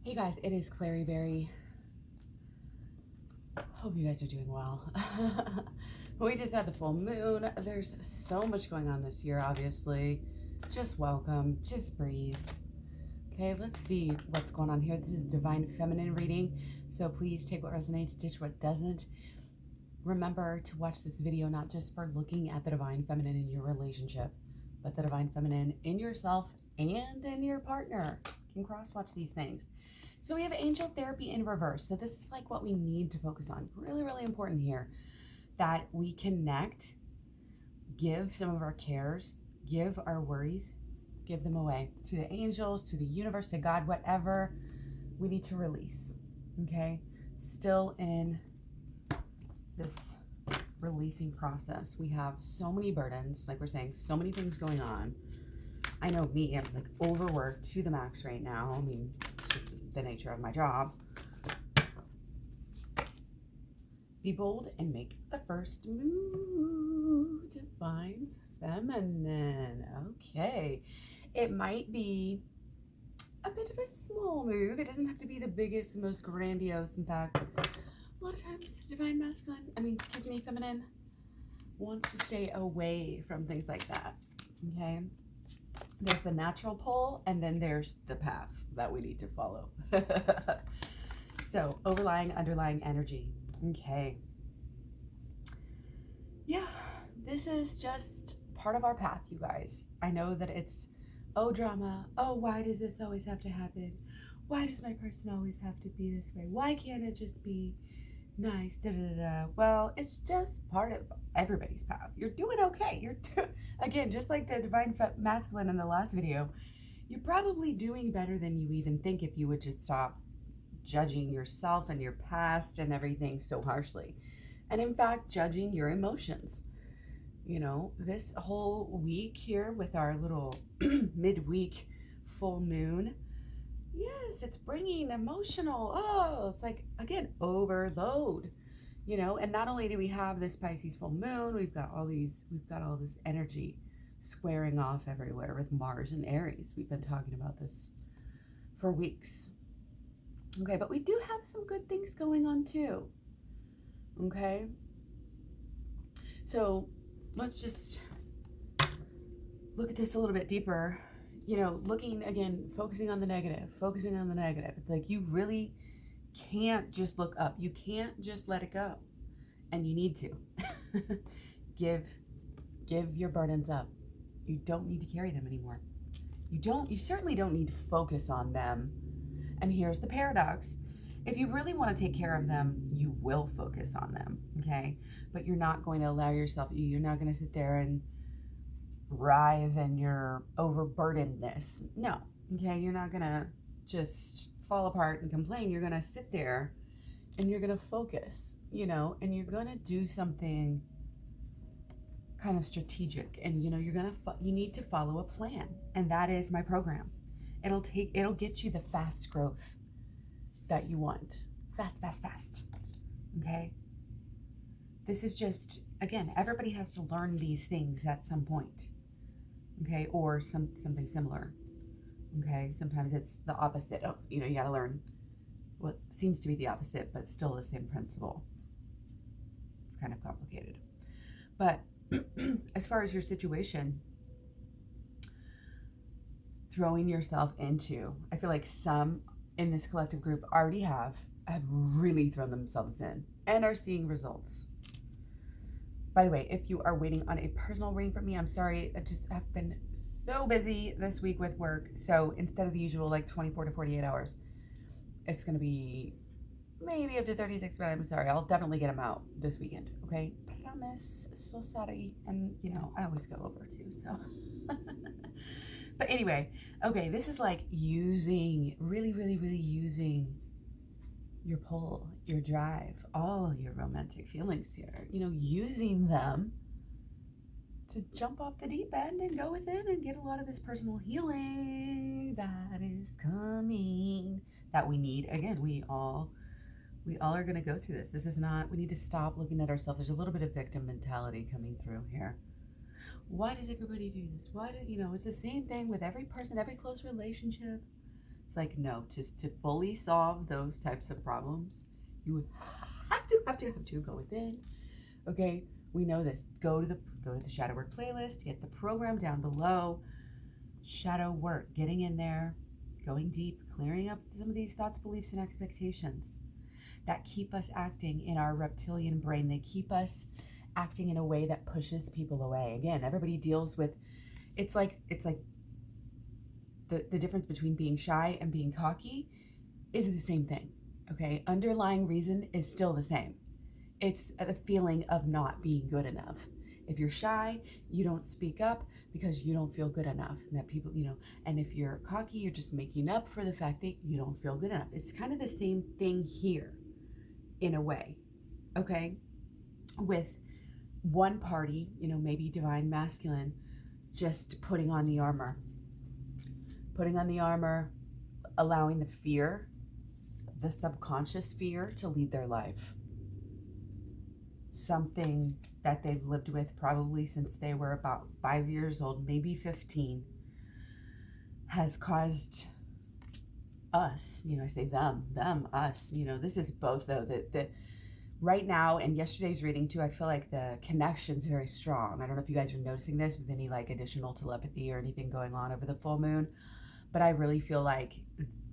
Hey guys, it is Klaireeberry. Hope you guys are doing well. We just had the full moon. There's so much going on this year, obviously. Just welcome, just breathe. Okay, let's see what's going on here. This is Divine Feminine reading, so please take what resonates, ditch what doesn't. Remember to watch this video not just for looking at the Divine Feminine in your relationship, but the Divine Feminine in yourself and in your partner. You can cross-watch these things. So we have angel therapy in reverse. So this is like what we need to focus on. Really, really important here that we connect, give some of our cares, give our worries, give them away to the angels, to the universe, to God, whatever we need to release. Okay? Still in this releasing process. We have so many burdens, like we're saying, so many things going on. I know me, I'm like overworked to the max right now. I mean, it's just the nature of my job. Be bold and make the first move. Divine Feminine. Okay. It might be a bit of a small move. It doesn't have to be the biggest, most grandiose. In fact, a lot of times Divine Feminine wants to stay away from things like that. Okay. There's the natural pull, and then there's the path that we need to follow. So, underlying energy. Okay. Yeah, this is just part of our path, you guys. I know that it's, oh, drama. Oh, why does this always have to happen? Why does my person always have to be this way? Why can't it just be nice? Da, da, da, da. Well, it's just part of everybody's path. You're doing okay. Again, just like the Divine Masculine in the last video, you're probably doing better than you even think if you would just stop judging yourself and your past and everything so harshly. And in fact, judging your emotions. You know, this whole week here with our little midweek full moon, yes, it's bringing emotional, it's like, again, overload, you know. And not only do we have this Pisces full moon, we've got all this energy squaring off everywhere with Mars and Aries. We've been talking about this for weeks. Okay, but we do have some good things going on too. Okay, so let's just look at this a little bit deeper. You know, looking again, focusing on the negative. It's like you really can't just look up. You can't just let it go. And you need to. Give your burdens up. You don't need to carry them anymore. You certainly don't need to focus on them. And here's the paradox. If you really want to take care of them, you will focus on them, okay? But you're not going to allow yourself, you're not going to sit there and writhe in your overburdenedness. No, okay? You're not going to just fall apart and complain. You're going to sit there and you're going to focus, you know, and you're going to do something kind of strategic. And, you know, you need to follow a plan. And that is my program. It'll get you the fast growth that you want. Fast. Okay? This is just, again, everybody has to learn these things at some point. Okay? Or something similar. Okay? Sometimes it's the opposite. You know, you got to learn what seems to be the opposite, but still the same principle. It's kind of complicated. But as far as your situation, throwing yourself into, I feel like some in this collective group already have really thrown themselves in and are seeing results. By the way, if you are waiting on a personal reading from me, I'm sorry, I just have been so busy this week with work. So instead of the usual like 24 to 48 hours, it's going to be maybe up to 36, but I'm sorry. I'll definitely get them out this weekend, okay? Promise. So sorry. And, you know, I always go over too, so. But anyway, okay, this is like really using your pull, your drive, all your romantic feelings here, you know, using them to jump off the deep end and go within and get a lot of this personal healing that is coming, that we need. Again, we all are going to go through this. This is not, we need to stop looking at ourselves. There's a little bit of victim mentality coming through here. Why does everybody do this? You know, it's the same thing with every person, every close relationship. It's like, no, just to fully solve those types of problems, you have to go within. Okay, we know this. Go to the shadow work playlist, get the program down below. Shadow work, getting in there, going deep, clearing up some of these thoughts, beliefs, and expectations that keep us acting in our reptilian brain. They keep us acting in a way that pushes people away. Again, everybody deals with, it's like the difference between being shy and being cocky is the same thing. Okay, underlying reason is still the same. It's the feeling of not being good enough. If you're shy, you don't speak up because you don't feel good enough. And that people, and if you're cocky, you're just making up for the fact that you don't feel good enough. It's kind of the same thing here in a way, okay? With one party, maybe divine masculine, just putting on the armor, allowing the fear, the subconscious fear to lead their life. Something that they've lived with probably since they were about 5 years old, maybe 15, has caused us, I say them, us, this is both though, that right now, and yesterday's reading too, I feel like the connection's very strong. I don't know if you guys are noticing this with any like additional telepathy or anything going on over the full moon, but I really feel like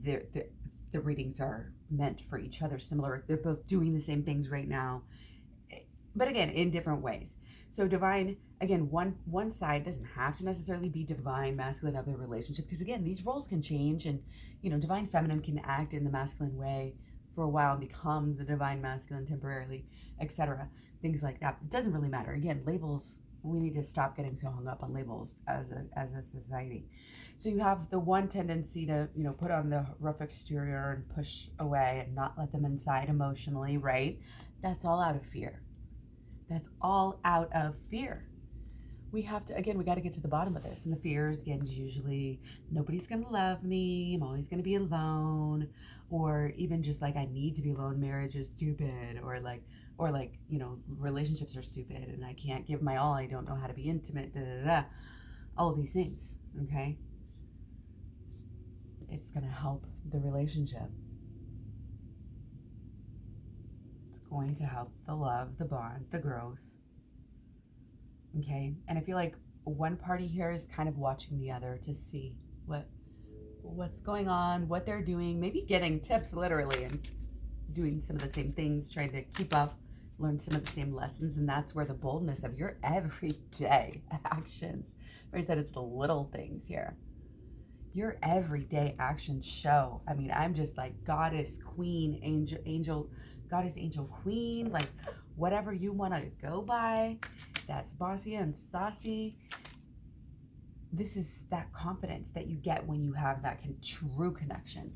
the readings are meant for each other, similar. They're both doing the same things right now, but again, in different ways. So divine, again, one side doesn't have to necessarily be divine masculine of the relationship, because again, these roles can change, and divine feminine can act in the masculine way for a while and become the divine masculine temporarily, etc. Things like that. It doesn't really matter. Again, labels, we need to stop getting so hung up on labels as a society. So you have the one tendency to, put on the rough exterior and push away and not let them inside emotionally, right? That's all out of fear. That's all out of fear. We have to, again, we got to get to the bottom of this. And the fear is, again, usually nobody's going to love me. I'm always going to be alone. Or even just like, I need to be alone. Marriage is stupid. Or like, relationships are stupid and I can't give my all. I don't know how to be intimate. All of these things. Okay. It's going to help the relationship. Going to help the love, the bond, the growth. Okay, and I feel like one party here is kind of watching the other to see what's going on, what they're doing, maybe getting tips literally and doing some of the same things, trying to keep up, learn some of the same lessons. And that's where the boldness of your everyday actions, where I said it's the little things here, your everyday actions show. I mean, I'm just like goddess, queen, angel, goddess, angel, queen, like whatever you want to go by, that's bossy and saucy. This is that confidence that you get when you have that true connection.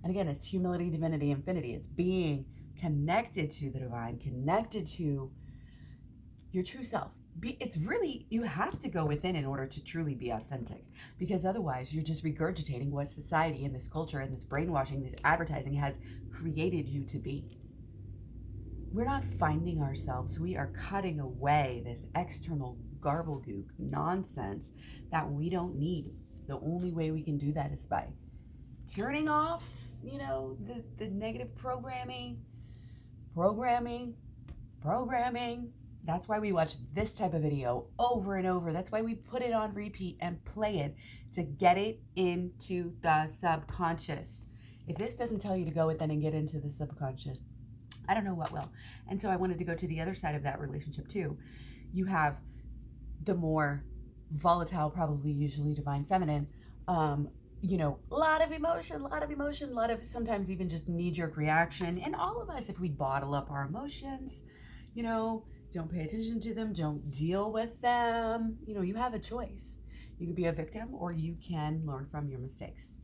And again, it's humility, divinity, infinity. It's being connected to the divine, connected to your true self. It's really, you have to go within in order to truly be authentic, because otherwise you're just regurgitating what society and this culture and this brainwashing, this advertising has created you to be. We're not finding ourselves. We are cutting away this external garblegook nonsense that we don't need. The only way we can do that is by turning off, the negative programming. That's why we watch this type of video over and over. That's why we put it on repeat and play it, to get it into the subconscious. If this doesn't tell you to go within and get into the subconscious, I don't know what will. And so I wanted to go to the other side of that relationship too. You have the more volatile, probably usually divine feminine, a lot of emotion, a lot of sometimes even just knee-jerk reaction. And all of us, if we bottle up our emotions, don't pay attention to them, don't deal with them, you have a choice. You could be a victim or you can learn from your mistakes.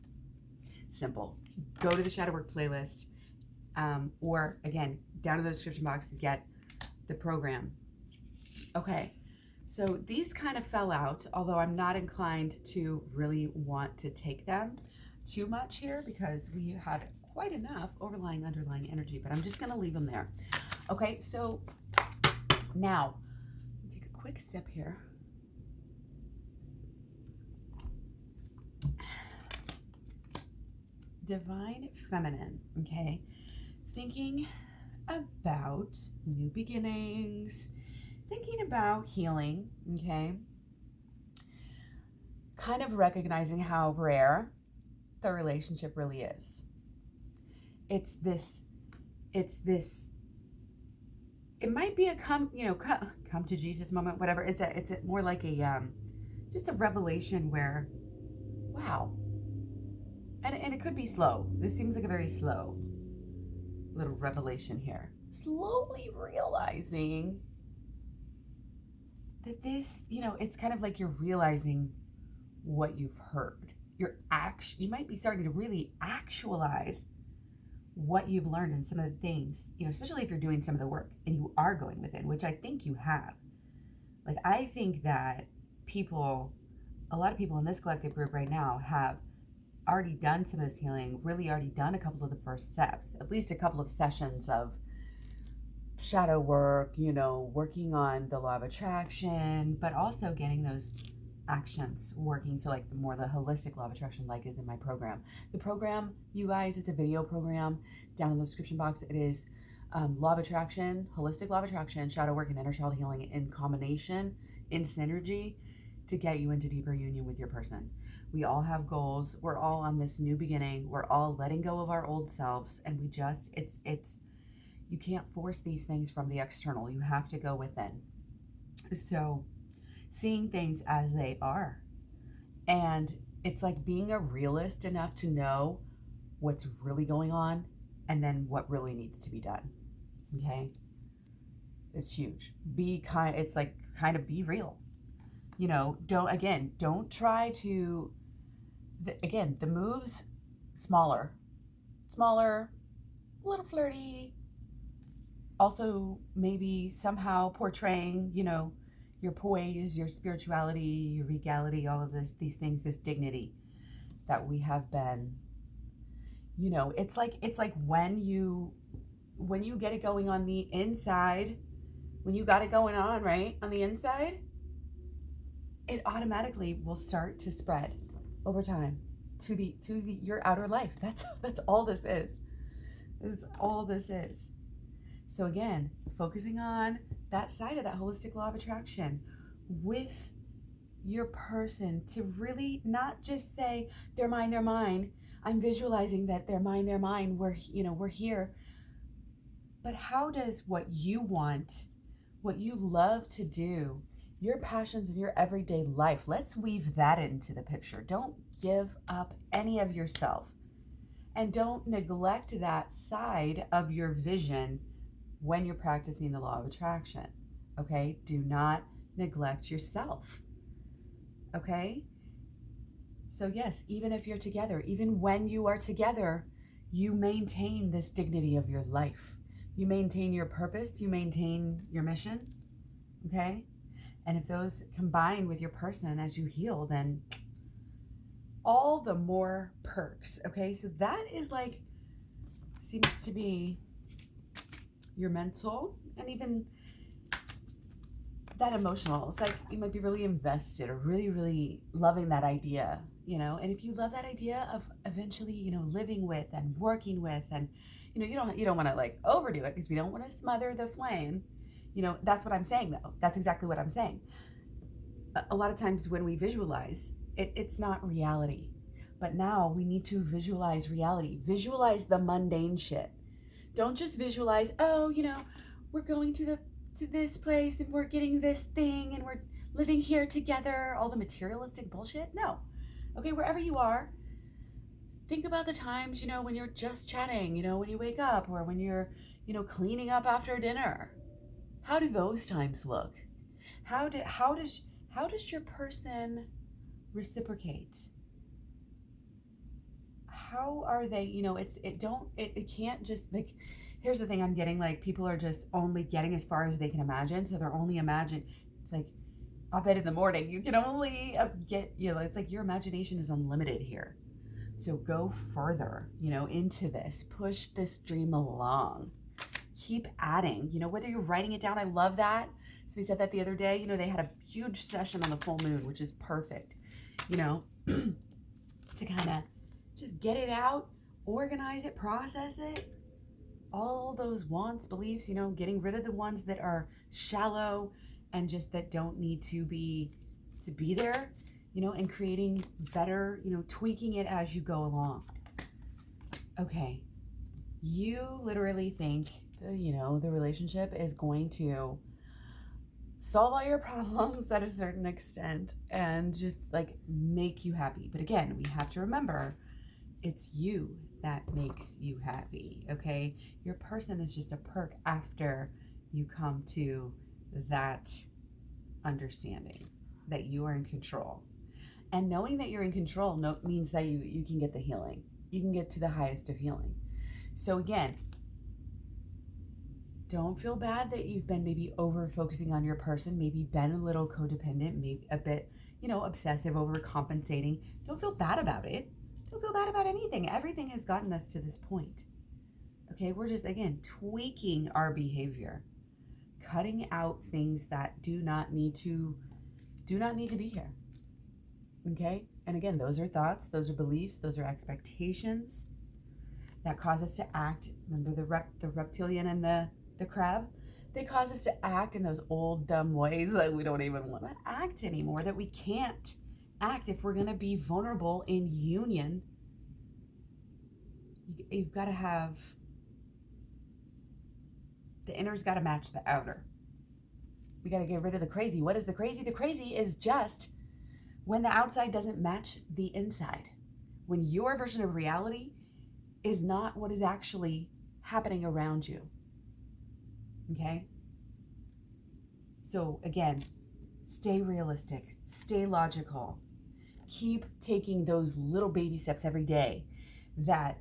Simple. Go to the Shadow Work playlist. Or again, down in the description box to get the program. Okay, so these kind of fell out, although I'm not inclined to really want to take them too much here because we had quite enough underlying energy, but I'm just going to leave them there. Okay, so now take a quick sip here. Divine Feminine, okay? Thinking about new beginnings, thinking about healing, okay? Kind of recognizing how rare the relationship really is. It's this, it might be a come to Jesus moment, whatever. It's more like just a revelation where, wow. And it could be slow. This seems like a very slow little revelation here. Slowly realizing that this, it's kind of like you're realizing what you've heard. You might be starting to really actualize what you've learned and some of the things, especially if you're doing some of the work and you are going within, which I think you have. Like, I think that a lot of people in this collective group right now have already done some of this healing, really already done a couple of the first steps, at least a couple of sessions of shadow work, working on the law of attraction, but also getting those actions working. So like the holistic law of attraction, like is in my program. The program, you guys, it's a video program down in the description box. It is law of attraction, holistic law of attraction, shadow work, and inner child healing in combination, in synergy, to get you into deeper union with your person. We all have goals. We're all on this new beginning. We're all letting go of our old selves, and you can't force these things from the external. You have to go within. So seeing things as they are. And it's like being a realist enough to know what's really going on and then what really needs to be done. Okay? It's huge. It's like kind of be real. Don't try to, the moves, smaller, a little flirty. Also maybe somehow portraying, your poise, your spirituality, your regality, all of these things, this dignity that we have been, it's like when you get it going on the inside, when you got it going on, right, on the inside, it automatically will start to spread over time to your outer life. That's all this is. This is all this is. So again, focusing on that side of that holistic law of attraction with your person, to really not just say they're mine. I'm visualizing that they're mine. We're here. But how does what you want, what you love to do, your passions in your everyday life, let's weave that into the picture. Don't give up any of yourself, and don't neglect that side of your vision when you're practicing the law of attraction. Okay? Do not neglect yourself. Okay? So yes, even if you're together, even when you are together, you maintain this dignity of your life. You maintain your purpose, you maintain your mission. Okay? And if those combine with your person as you heal, then all the more perks. Okay? So that is seems to be your mental, and even that emotional. It's like you might be really invested or really, really loving that idea, and if you love that idea of eventually, living with and working with, and, you don't want to overdo it, because we don't want to smother the flame. That's what I'm saying though. That's exactly what I'm saying. A lot of times when we visualize, it's not reality. But now we need to visualize reality. Visualize the mundane shit. Don't just visualize, we're going to this place and we're getting this thing and we're living here together, all the materialistic bullshit. No. Okay, wherever you are, think about the times, when you're just chatting, when you wake up, or when you're, cleaning up after dinner. How do those times look? How does your person reciprocate? How are they, it can't just, here's the thing I'm getting, people are just only getting as far as they can imagine. So they're only imagine. It's like op-ed in the morning. You can only get, it's like your imagination is unlimited here. So go further, into this. Push this dream along. Keep adding, whether you're writing it down. I love that. So we said that the other day, they had a huge session on the full moon, which is perfect, to kind of just get it out, organize it, process it, all those wants, beliefs, getting rid of the ones that are shallow and just that don't need to be there, and creating better, tweaking it as you go along. Okay. You literally think, the relationship is going to solve all your problems at a certain extent and just like make you happy. But again, we have to remember it's you that makes you happy, okay? Your person is just a perk after you come to that understanding that you are in control. And knowing that you're in control means that you can get the healing. You can get to the highest of healing. So again, don't feel bad that you've been maybe over focusing on your person, maybe been a little codependent, maybe a bit, obsessive, overcompensating. Don't feel bad about it. Don't feel bad about anything. Everything has gotten us to this point. Okay, we're just, again, tweaking our behavior, cutting out things that do not need to be here. Okay? And again, those are thoughts, those are beliefs, those are expectations that cause us to act. Remember the reptilian and the crab? They cause us to act in those old dumb ways that we don't even want to act anymore, that we can't act if we're going to be vulnerable in union. You've got to have, the inner's got to match the outer. We got to get rid of the crazy. What is the crazy? The crazy is just when the outside doesn't match the inside. When your version of reality is not what is actually happening around you. Okay? So again, stay realistic, stay logical. Keep taking those little baby steps every day that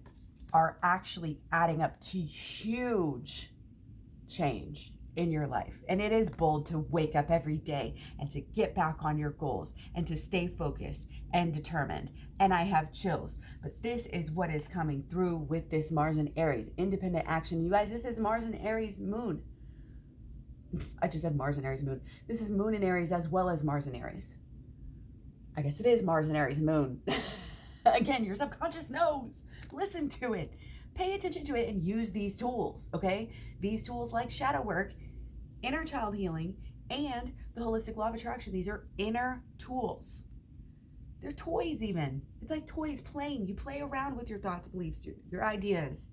are actually adding up to huge change in your life. And it is bold to wake up every day and to get back on your goals and to stay focused and determined. And I have chills, but this is what is coming through with this Mars and Aries independent action. You guys, this is Mars and Aries moon. I just said Mars and Aries moon. This is moon and Aries as well as Mars and Aries. I guess it is Mars and Aries moon. Again, your subconscious knows. Listen to it. Pay attention to it and use these tools, okay? These tools like shadow work, inner child healing, and the holistic law of attraction. These are inner tools. They're toys even. It's like toys playing. You play around with your thoughts, beliefs, your ideas.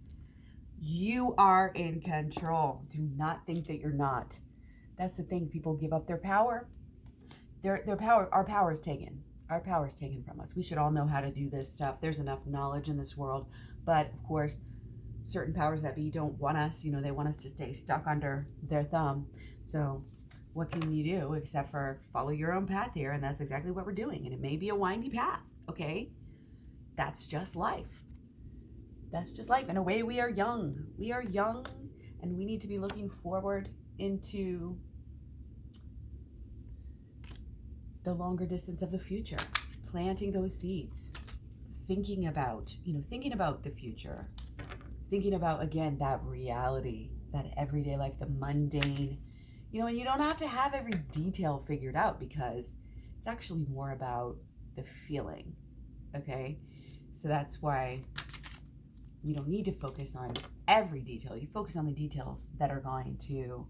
You are in control. Do not think that you're not. That's the thing. People give up their power. Their power, our power is taken. Our power is taken from us. We should all know how to do this stuff. There's enough knowledge in this world. But of course, certain powers that be don't want us. They want us to stay stuck under their thumb. So what can you do except for follow your own path here? And that's exactly what we're doing. And it may be a windy path, okay? That's just life. That's just life. In a way, we are young. We are young, and we need to be looking forward into the longer distance of the future, planting those seeds, thinking about the future, thinking about, again, that reality, that everyday life, the mundane, and you don't have to have every detail figured out because it's actually more about the feeling, okay? So that's why you don't need to focus on every detail. You focus on the details that are going to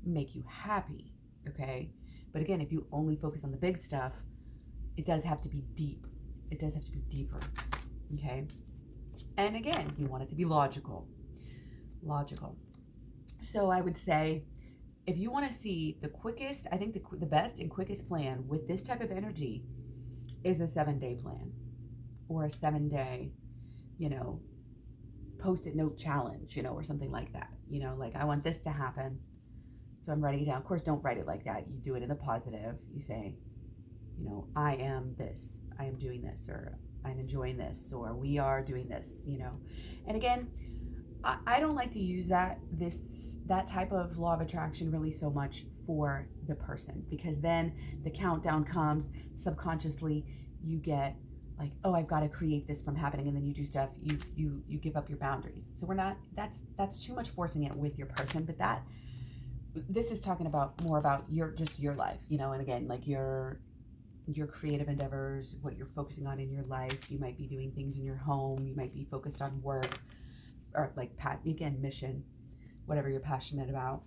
make you happy, okay? But again, if you only focus on the big stuff, it does have to be deep. It does have to be deeper, okay? And again, you want it to be logical. So I would say, if you want to see the quickest, I think the best and quickest plan with this type of energy is a 7-day plan or a 7-day, Post-it note challenge, or something like that. Like, I want this to happen, so I'm writing it down. Of course, don't write it like that. You do it in the positive. You say, I am this, I am doing this, or I'm enjoying this, or we are doing this, And again, I don't like to use that type of law of attraction really so much for the person, because then the countdown comes subconsciously. You get like, oh, I've got to create this from happening, and then you do stuff. You give up your boundaries. So we're not. That's too much forcing it with your person. But this is talking about more about your life, and again, like your your creative endeavors, what you're focusing on in your life. You might be doing things in your home. You might be focused on work or like, again, mission, whatever you're passionate about.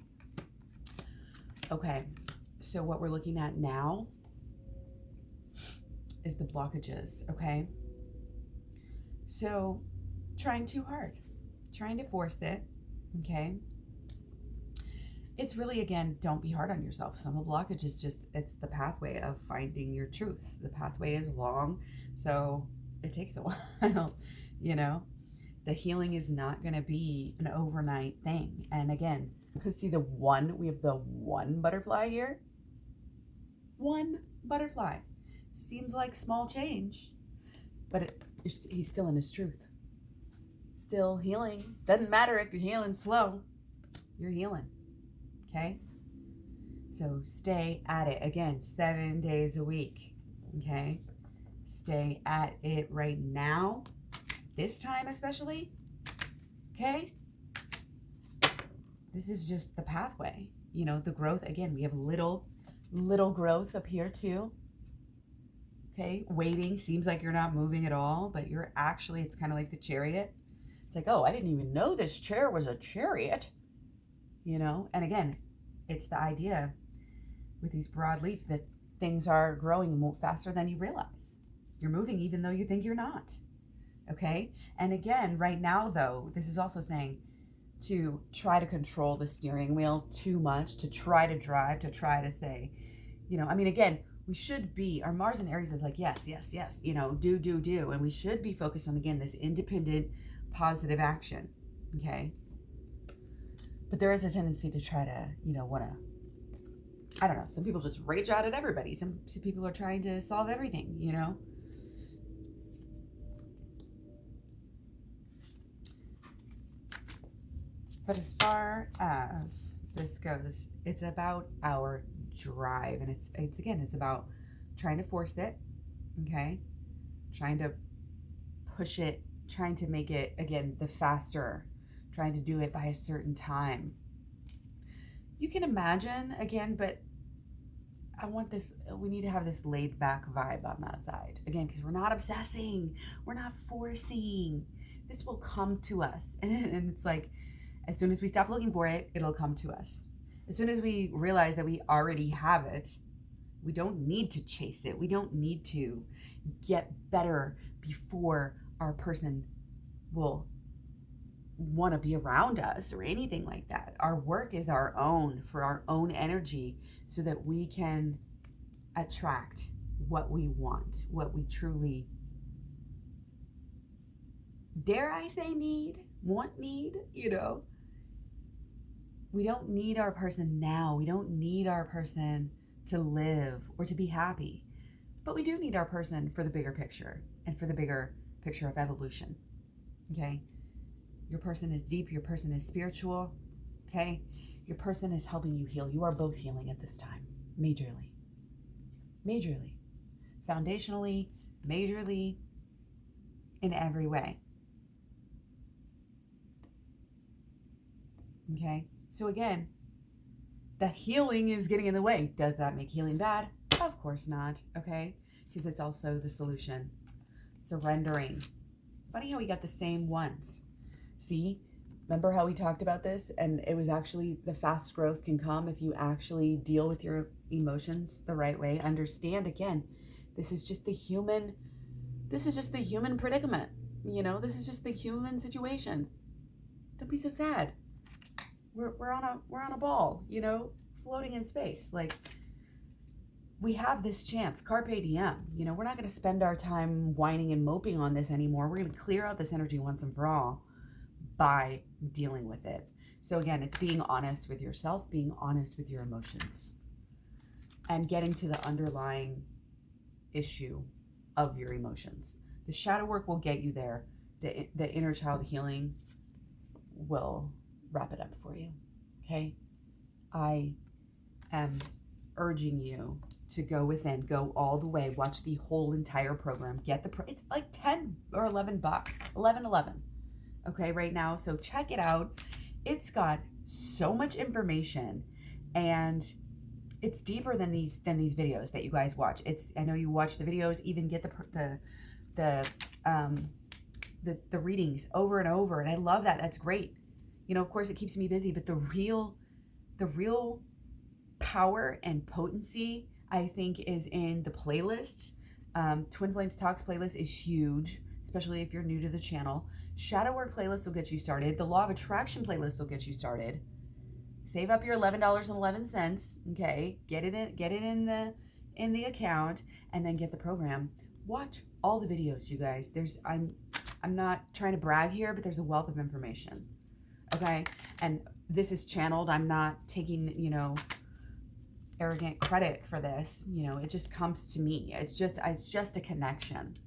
Okay, so what we're looking at now is the blockages, okay? So trying too hard, trying to force it, okay? It's really, again, don't be hard on yourself. Some of the blockage is just, it's the pathway of finding your truths. The pathway is long, so it takes a while, you know? The healing is not going to be an overnight thing. And again, see we have the one butterfly here. One butterfly. Seems like small change, but he's still in his truth. Still healing. Doesn't matter if you're healing slow, you're healing. Okay? So stay at it. Again, 7 days a week. Okay? Stay at it right now. This time especially. Okay? This is just the pathway. You know, the growth. Again, we have little growth up here too. Okay? Waiting. Seems like you're not moving at all, but you're actually, it's kind of like the chariot. It's like, oh, I didn't even know this chair was a chariot. You know? And again, it's the idea with these broadleaf that things are growing faster than you realize. You're moving even though you think you're not. Okay? And again, right now though, this is also saying to try to control the steering wheel too much, to try to drive, to try to say, you know, I mean, again, we should be, our Mars in Aries is like, yes, you know, do. And we should be focused on, again, this independent, positive action. Okay? But there is a tendency to try to, you know, want to, I don't know, some people just rage out at everybody. Some people are trying to solve everything, you know? But as far as this goes, it's about our drive. And it's again, it's about trying to force it, okay? Trying to push it, trying to make it, again, the faster, trying to do it by a certain time. You can imagine, again, but I want this, we need to have this laid back vibe on that side. Again, because we're not obsessing, we're not forcing. This will come to us. And it's like, as soon as we stop looking for it, it'll come to us. As soon as we realize that we already have it, we don't need to chase it. We don't need to get better before our person will want to be around us or anything like that. Our work is our own, for our own energy, so that we can attract what we want, what we truly, dare I say, need, you know. We don't need our person now. We don't need our person to live or to be happy. But we do need our person for the bigger picture and for the bigger picture of evolution. Okay? Your person is deep. Your person is spiritual. Okay? Your person is helping you heal. You are both healing at this time. Majorly. Foundationally, majorly, in every way. Okay? So again, the healing is getting in the way. Does that make healing bad? Of course not, okay? Because it's also the solution. Surrendering. Funny how we got the same ones. See? Remember how we talked about this? And it was actually, the fast growth can come if you actually deal with your emotions the right way. Understand, again, this is just the human predicament. You know, this is just the human situation. Don't be so sad. We're on a ball, you know, floating in space. Like, we have this chance. Carpe diem. You know, we're not going to spend our time whining and moping on this anymore. We're going to clear out this energy once and for all by dealing with it. So again, it's being honest with yourself, being honest with your emotions, and getting to the underlying issue of your emotions. The shadow work will get you there. The inner child healing will wrap it up for you. Okay? I am urging you to go within, go all the way, watch the whole entire program, get it's like 10 or 11 bucks, 11, okay, right now. So check it out. It's got so much information, and it's deeper than these videos that you guys watch. I know you watch the videos, even get the readings over and over, and I love that. That's great. You know, of course it keeps me busy, but the real power and potency, I think, is in the playlists. Twin Flames Talks playlist is huge, especially if you're new to the channel. Shadow Work playlist will get you started. The Law of Attraction playlist will get you started. Save up your $11.11. Okay, get it in the account, and then get the program. Watch all the videos, you guys. I'm not trying to brag here, but there's a wealth of information. Okay, and this is channeled. I'm not taking, you know, arrogant credit for this. You know, it just comes to me. It's just a connection.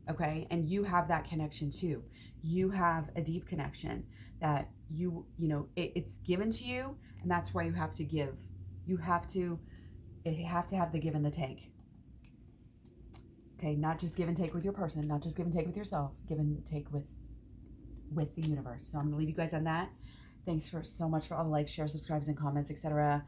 Okay, and you have that connection too. You have a deep connection that you know, it's given to you, and that's why you have to give. You have to have the give and the take. Okay, not just give and take with your person, not just give and take with yourself, give and take with the universe. So I'm gonna leave you guys on that. Thanks so much for all the likes, shares, subscribes, and comments, etc.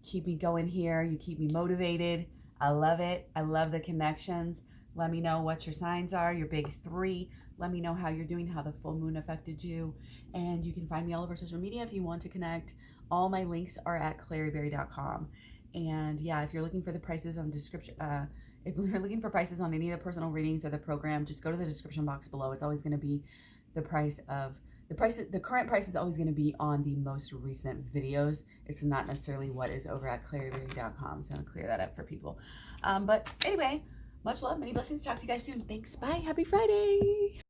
Keep me going here. You keep me motivated. I love it. I love the connections. Let me know what your signs are, your big three. Let me know how you're doing, how the full moon affected you. And you can find me all over social media if you want to connect. All my links are at Klaireeberry.com. And yeah, if you're looking for the prices on the description, if you're looking for prices on any of the personal readings or the program, just go to the description box below. It's always going to be the current price is always going to be on the most recent videos. It's not necessarily what is over at Klaireeberry.com. So I'm going to clear that up for people. But anyway, much love, many blessings. Talk to you guys soon. Thanks. Bye. Happy Friday.